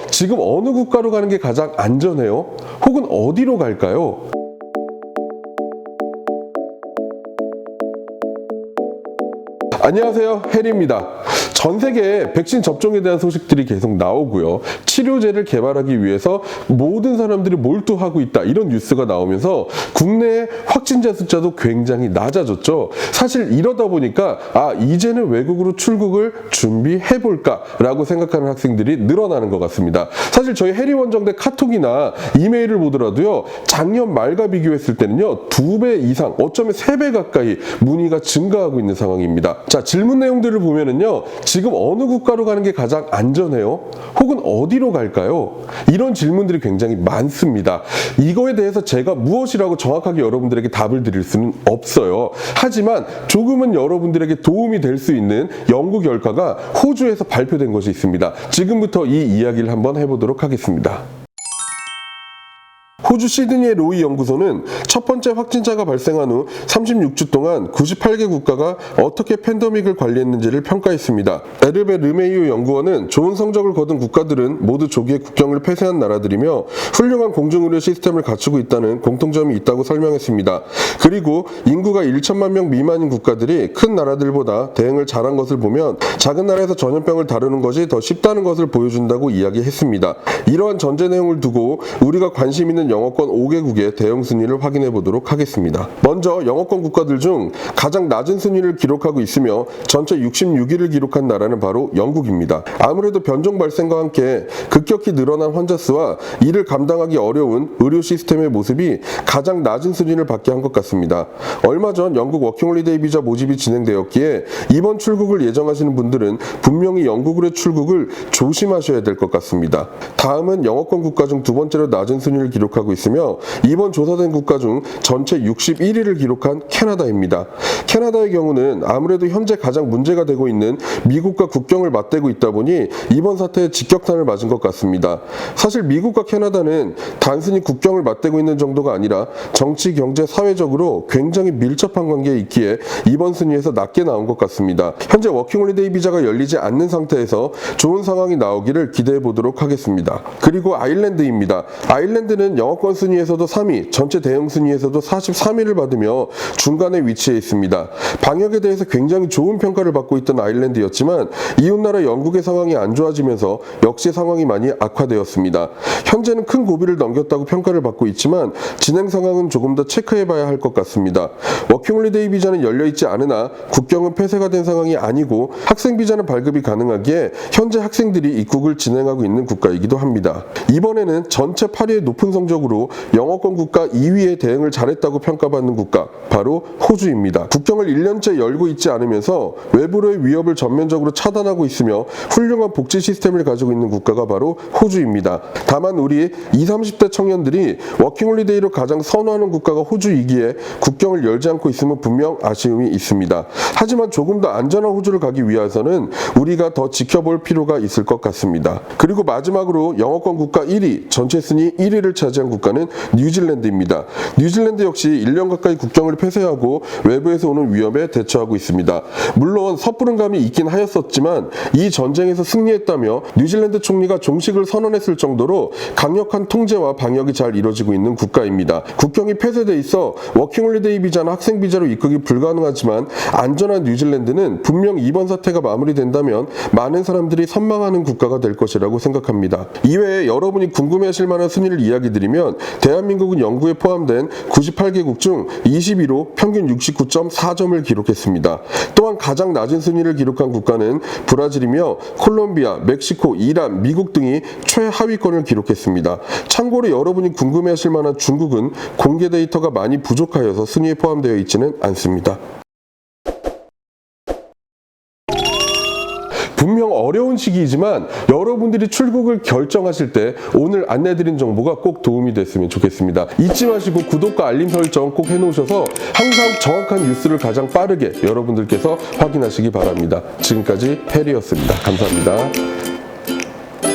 지금 어느 국가로 가는 게 가장 안전해요? 혹은 어디로 갈까요? 안녕하세요, 해리입니다. 전 세계에 백신 접종에 대한 소식들이 계속 나오고요. 치료제를 개발하기 위해서 모든 사람들이 몰두하고 있다, 이런 뉴스가 나오면서 국내의 확진자 숫자도 굉장히 낮아졌죠. 사실 이러다 보니까 이제는 외국으로 출국을 준비해볼까 라고 생각하는 학생들이 늘어나는 것 같습니다. 사실 저희 해리원정대 카톡이나 이메일을 보더라도요, 작년 말과 비교했을 때는요 2배 이상, 어쩌면 3배 가까이 문의가 증가하고 있는 상황입니다. 자, 질문 내용들을 보면은요, 지금 어느 국가로 가는 게 가장 안전해요? 혹은 어디로 갈까요? 이런 질문들이 굉장히 많습니다. 이거에 대해서 제가 무엇이라고 정확하게 여러분들에게 답을 드릴 수는 없어요. 하지만 조금은 여러분들에게 도움이 될 수 있는 연구 결과가 호주에서 발표된 것이 있습니다. 지금부터 이 이야기를 한번 해보도록 하겠습니다. 호주 시드니의 로이 연구소는 첫 번째 확진자가 발생한 후 36주 동안 98개 국가가 어떻게 팬데믹을 관리했는지를 평가했습니다. 에르베 르메이유 연구원은 좋은 성적을 거둔 국가들은 모두 조기에 국경을 폐쇄한 나라들이며 훌륭한 공중의료 시스템을 갖추고 있다는 공통점이 있다고 설명했습니다. 그리고 인구가 1천만 명 미만인 국가들이 큰 나라들보다 대응을 잘한 것을 보면 작은 나라에서 전염병을 다루는 것이 더 쉽다는 것을 보여준다고 이야기했습니다. 이러한 전제 내용을 두고 우리가 관심 있는 영어권 5개국의 대응 순위를 확인해 보도록 하겠습니다. 먼저 영어권 국가들 중 가장 낮은 순위를 기록하고 있으며 전체 66위를 기록한 나라는 바로 영국입니다. 아무래도 변종 발생과 함께 급격히 늘어난 환자 수와 이를 감당하기 어려운 의료 시스템의 모습이 가장 낮은 순위를 받게 한 것 같습니다. 얼마 전 영국 워킹홀리데이 비자 모집이 진행되었기에 이번 출국을 예정하시는 분들은 분명히 영국으로의 출국을 조심하셔야 될 것 같습니다. 다음은 영어권 국가 중 두 번째로 낮은 순위를 기록하고 있으며 이번 조사된 국가 중 전체 61위를 기록한 캐나다입니다. 캐나다의 경우는 아무래도 현재 가장 문제가 되고 있는 미국과 국경을 맞대고 있다 보니 이번 사태에 직격탄을 맞은 것 같습니다. 사실 미국과 캐나다는 단순히 국경을 맞대고 있는 정도가 아니라 정치, 경제, 사회적으로 굉장히 밀접한 관계에 있기에 이번 순위에서 낮게 나온 것 같습니다. 현재 워킹홀리데이 비자가 열리지 않는 상태에서 좋은 상황이 나오기를 기대해 보도록 하겠습니다. 그리고 아일랜드입니다. 아일랜드는 영어권 순위에서도 3위, 전체 대응 순위에서도 43위를 받으며 중간에 위치해 있습니다. 방역에 대해서 굉장히 좋은 평가를 받고 있던 아일랜드였지만 이웃나라 영국의 상황이 안 좋아지면서 역시 상황이 많이 악화되었습니다. 현재는 큰 고비를 넘겼다고 평가를 받고 있지만 진행 상황은 조금 더 체크해봐야 할 것 같습니다. 워킹홀리데이 비자는 열려있지 않으나 국경은 폐쇄가 된 상황이 아니고 학생 비자는 발급이 가능하기에 현재 학생들이 입국을 진행하고 있는 국가이기도 합니다. 이번에는 전체 8위의 높은 성적으로 영어권 국가 2위에 대응을 잘했다고 평가받는 국가, 바로 호주입니다. 국경을 1년째 열고 있지 않으면서 외부로의 위협을 전면적으로 차단하고 있으며 훌륭한 복지 시스템을 가지고 있는 국가가 바로 호주입니다. 다만 우리 20, 30대 청년들이 워킹홀리데이로 가장 선호하는 국가가 호주이기에 국경을 열지 않고 있으면 분명 아쉬움이 있습니다. 하지만 조금 더 안전한 호주를 가기 위해서는 우리가 더 지켜볼 필요가 있을 것 같습니다. 그리고 마지막으로 영어권 국가 1위, 전체 순위 1위를 차지한 국가는 뉴질랜드입니다. 뉴질랜드 역시 1년 가까이 국경을 폐쇄하고 외부에서 오는 위협에 대처하고 있습니다. 물론 섣부른 감이 있긴 하였었지만 이 전쟁에서 승리했다며 뉴질랜드 총리가 종식을 선언했을 정도로 강력한 통제와 방역이 잘 이루어지고 있는 국가입니다. 국경이 폐쇄돼 있어 워킹홀리데이 비자나 학생 비자로 입국이 불가능하지만 안전한 뉴질랜드는 분명 이번 사태가 마무리된다면 많은 사람들이 선망하는 국가가 될 것이라고 생각합니다. 이외에 여러분이 궁금해하실 만한 순위를 이야기 드리면 대한민국은 영구에 포함된 98개국 중 20위로 평균 69.4점을 기록했습니다. 또한 가장 낮은 순위를 기록한 국가는 브라질이며 콜롬비아, 멕시코, 이란, 미국 등이 최하위권을 기록했습니다. 참고로 여러분이 궁금해하실 만한 중국은 공개 데이터가 많이 부족하여서 순위에 포함되어 있지는 않습니다. 분명 어려운 시기이지만 여러분들이 출국을 결정하실 때 오늘 안내드린 정보가 꼭 도움이 됐으면 좋겠습니다. 잊지 마시고 구독과 알림 설정 꼭 해놓으셔서 항상 정확한 뉴스를 가장 빠르게 여러분들께서 확인하시기 바랍니다. 지금까지 해리였습니다. 감사합니다.